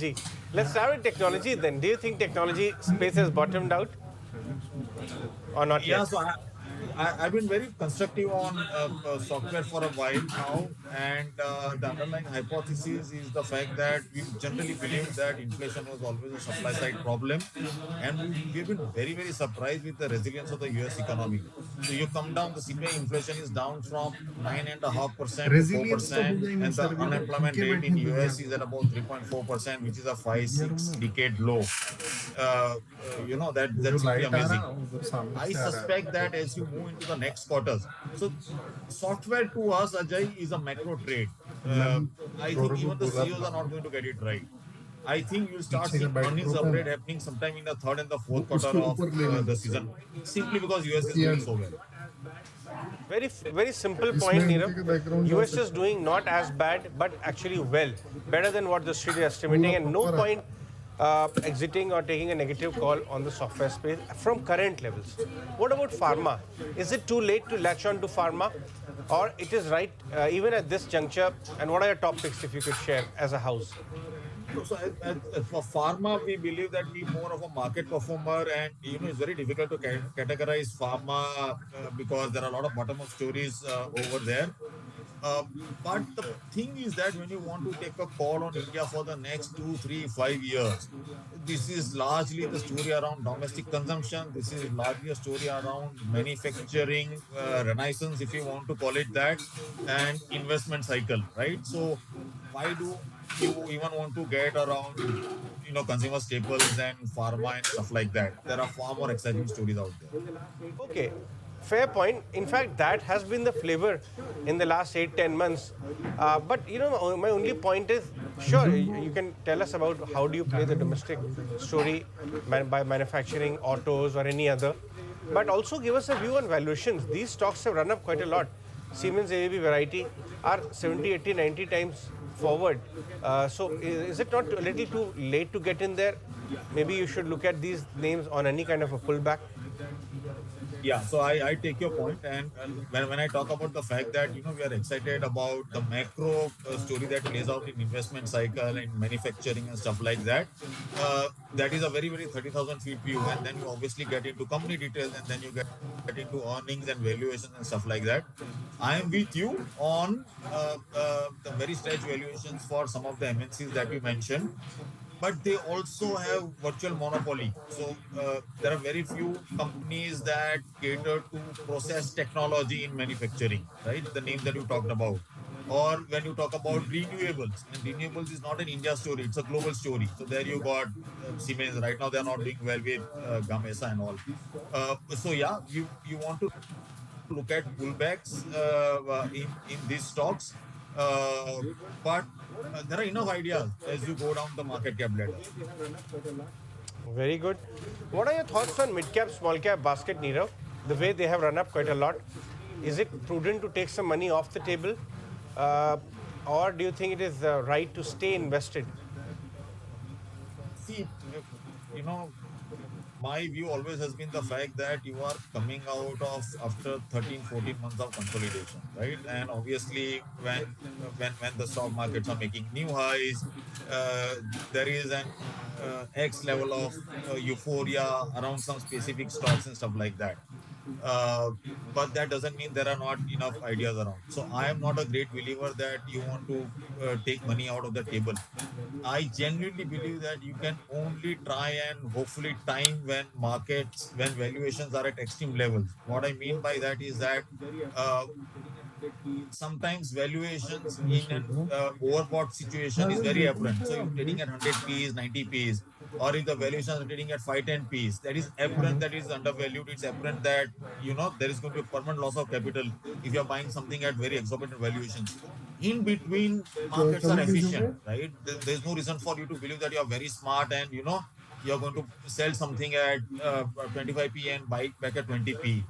Let's start with technology then. Do you think technology space has bottomed out or not Yeah, yet? so I've been very constructive on software for a while now, and the underlying hypothesis is the fact that we generally believe that inflation was always a supply side problem, and we've been very, very surprised with the resilience of the US economy. So you come down, the CPI inflation is down from 9.5% to resilience तो 4%, होगा ही नहीं and the sir, अभी तो unemployment भूखे rate बैठे in हैं दुनिया US is at about 3.4%, which is a five, India room six में। decade low. वो जो That's really light uh amazing. रहा है उधर सामने I से आ रहा suspect that है। as you move into the next quarters, so software to us, Ajay, is a macro trade. मैं Uh, I think गौरव को even the बोला CEOs था are not going to get it right. I think you'll start पीछे का seeing back earnings drop है upgrade ना, happening sometime in the third and the वो fourth quarter उसको of ऊपर ले लें the बस। season, simply because US is doing किया so well. Very simple इसमें point, Nirav. एमके का बैकग्राउंड डाल US is सकते doing not as bad, but actually well, better than what the street is पूरा estimating, and no proper point exiting or taking a negative call on the software space from current levels. What about pharma? Is it too late to latch on to pharma, or it is right even at this juncture? And what are your top picks if you could share as a house? So for pharma, we believe that we more of a market performer, and it's very difficult to categorize pharma because there are a lot of bottom-up stories over there. Uh, but the thing is that when you want to take a call on India for the next 2, 3, 5 years, this is largely the story around domestic consumption. This is largely a story around manufacturing renaissance, if you want to call it that, and investment cycle, right? So why do you even want to get around, consumer staples and pharma and stuff like that? There are far more exciting stories out there. Okay, fair point. In fact, that has been the flavor in the last 8, 10 months. But my only point is, sure, you can tell us about how do you play the domestic story by manufacturing autos or any other, but also give us a view on valuations. These stocks have run up quite a lot. Siemens ABB variety are 70, 80, 90 times forward. So is it not a little too late to get in there? Maybe you should look at these names on any kind of a pullback. Yeah, so I take your point, and when I talk about the fact that we are excited about the macro story that plays out in investment cycle and manufacturing and stuff like that, that is a very, very 30,000 feet view, and then you obviously get into company details, and then you get into earnings and valuations and stuff like that. I am with you on the very stretch valuations for some of the MNCs that you mentioned, but they also have virtual monopoly. So there are very few companies that cater to process technology in manufacturing, right? The names that you talked about. Or when you talk about renewables, and renewables is not an India story, it's a global story. So there you got Siemens. Right now, they're not doing well with Gamesa and all. So yeah, you want to look at pullbacks in these stocks, uh, but there are enough ideas as you go down the market cap ladder. Very good. What are your thoughts on mid cap, small cap basket, Nirav? The way they have run up quite a lot. Is it prudent to take some money off the table? Uh, or do you think it is right to stay invested? See, you know, my view always has been the fact that you are coming out of after 13, 14 months of consolidation, right? And obviously, when the stock markets are making new highs, uh, there is an X level of euphoria around some specific stocks and stuff like that. Uh, but that doesn't mean there are not enough ideas around. So I am not a great believer that you want to take money out of the table. I genuinely believe that you can only try and hopefully time when valuations are at extreme levels. What I mean by that is that uh, sometimes valuations in an overbought situation is very apparent. So you're trading at 100 Ps, 90 Ps, or if the valuations are trading at 510 Ps, that is apparent that it is undervalued. It's apparent that there is going to be a permanent loss of capital if you're buying something at very exorbitant valuations. In between, markets are कभी किसी efficient, में right? There's no reason for you to believe that you're very smart and you're going to sell something at 25p and buy it back at 20p.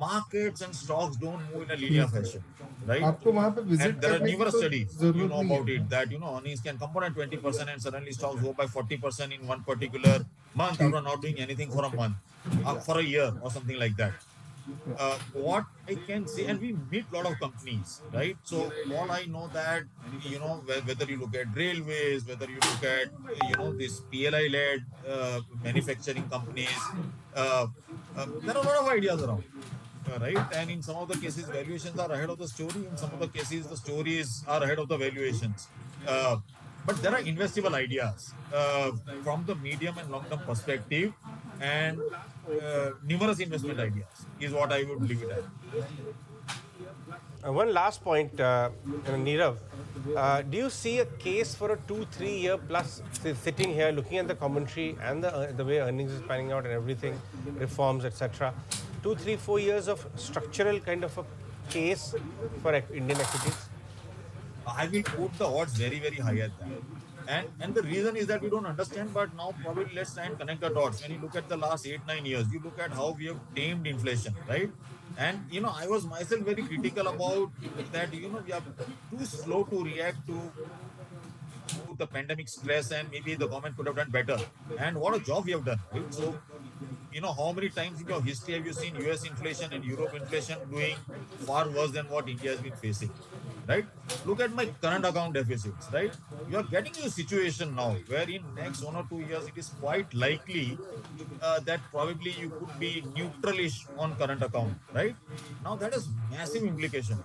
Markets and stocks don't move in a linear ठीक है, fashion, right? आपको वहां पे And visit there are करने की numerous तो studies, you जरूरत know नहीं about है। it, that earnings can compound at 20% and suddenly stocks go by 40% in one particular month ठीक after not doing anything for a month, for a year or something like that. What I can say, and we meet a lot of companies, right? So all I know that, whether you look at railways, whether you look at, this PLI-led manufacturing companies, uh, there are a lot of ideas around. Right. And in some of the cases, valuations are ahead of the story. In some of the cases, the stories are ahead of the valuations. Uh, but there are investable ideas from the medium and long term perspective, and numerous investment ideas is what I would leave it at. One last point, Nirav. Do you see a case for a 2-3 year plus sitting here, looking at the commentary and the way earnings is panning out and everything, reforms, etc. 2, 3, 4 years of structural kind of a case for Indian equities? I will put the odds very, very high at that. And the reason is that we don't understand, but now probably let's try and connect the dots. When you look at the last 8, 9 years, you look at how we have tamed inflation, right? And I was myself very critical about that. We are too slow to react to the pandemic stress, and maybe the government could have done better. And what a job we have done, right? So how many times in your history have you seen US inflation and Europe inflation doing far worse than what India has been facing, right? Look at my current account deficits, right? You are getting to a situation now where in next 1 or 2 years, it is quite likely that probably you could be neutralish on current account, right? Now that has massive implications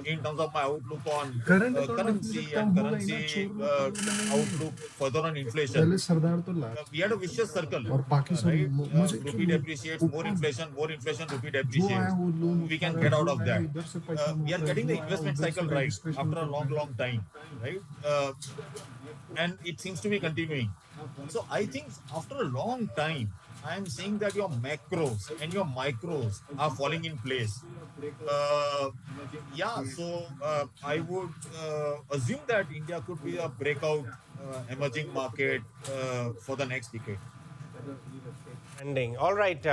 in terms of my outlook on current account deficit currency come and होगा ही ना, currency छोड़ लो problem नहीं outlook है। further on inflation. पहले सरदार तो We had a vicious circle, और बाकी सब right? मुझे क्यों Rupee depreciates, ऊपर more inflation, rupee जो आया depreciates. वो लोन We उठा can रहा है, get out जो of आया that. इधर से पैसा We मांग are रहा है, getting the जो आया investment उधर से cycle right registration after a कर long, रहे हैं। long time, right? And it seems to be continuing. So I think after a long time, I am seeing that your macros and your micros are falling in place. Uh, yeah, so I would assume that India could be a breakout emerging market for the next decade. Ending. All right.